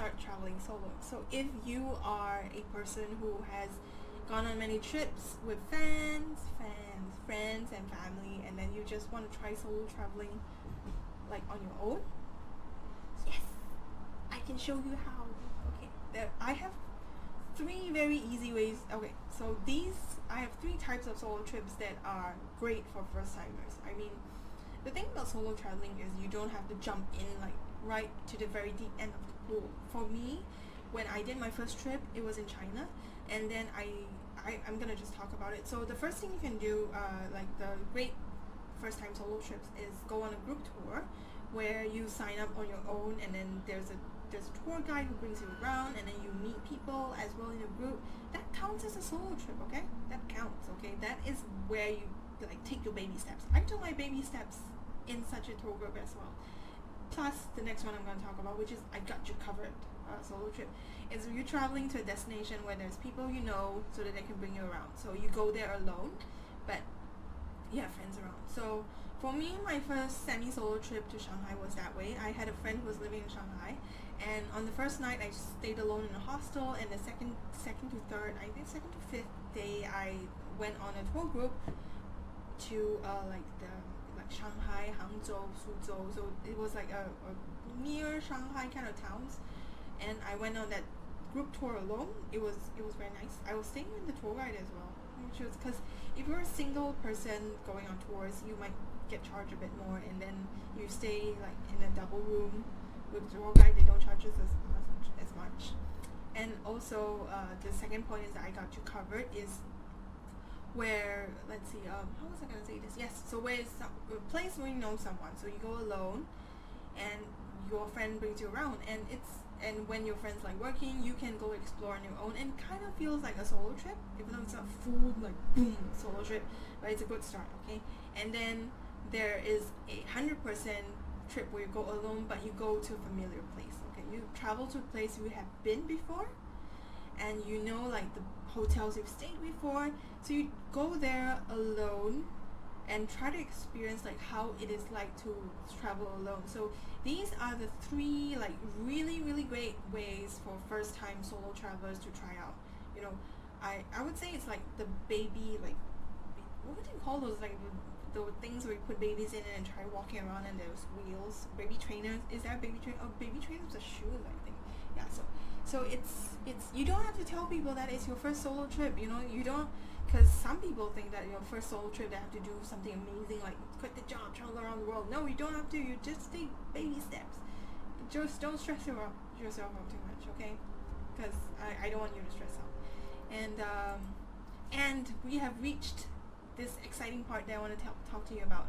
start traveling solo. So if you are a person who has gone on many trips with friends and family, and then you just want to try solo traveling like on your own, yes, I can show you how. Okay, I have three very easy ways. Okay, so I have three types of solo trips that are great for first timers. I mean, the thing about solo traveling is you don't have to jump in like right to the very deep end of the pool. For me, when I did my first trip, it was in China, and then I'm gonna just talk about it. So the first thing you can do, like the great first time solo trips, is go on a group tour where you sign up on your own, and then there's a tour guide who brings you around, and then you meet people as well in a group. That counts as a solo trip, okay? That counts, okay? That is where you like take your baby steps. I took my baby steps in such a tour group as well. Plus, the next one I'm going to talk about, which is I got you covered solo trip, is you're traveling to a destination where there's people you know so that they can bring you around. So you go there alone, but you have friends around. So for me, my first semi-solo trip to Shanghai was that way. I had a friend who was living in Shanghai, and on the first night I stayed alone in a hostel, and the second to fifth day I went on a tour group to like Shanghai, Hangzhou, Suzhou. So it was like a near Shanghai kind of towns, and I went on that group tour alone. It was very nice. I was staying with the tour guide as well, which was because if you're a single person going on tours, you might get charged a bit more, and then you stay like in a double room with the tour guide. They don't charge us as much. And also the second point is that I got you covered is where, let's see, how was I going to say this? Yes, so where is a place where you know someone. So you go alone, and your friend brings you around, and when your friend's like working, you can go explore on your own, and kind of feels like a solo trip, even though it's not full like boom solo trip, but it's a good start, okay? And then there is 100% trip where you go alone, but you go to a familiar place, okay? You travel to a place you have been before, and you know like the hotels you've stayed before, so you go there alone and try to experience like how it is like to travel alone. So these are the three like really great ways for first time solo travelers to try out. You know, I would say it's like the baby, like, what do you call those, like the things where you put babies in and try walking around, and there's wheels, baby trainers. Is that baby trainer? Oh, baby trainers are shoes, I think. Yeah, so it's you don't have to tell people that it's your first solo trip. You know, you don't, because some people think that your first solo trip they have to do something amazing like quit the job, travel around the world. No, you don't have to. You just take baby steps. Just don't stress yourself out too much, okay? Because I don't want you to stress out. And we have reached this exciting part that I want to talk to you about.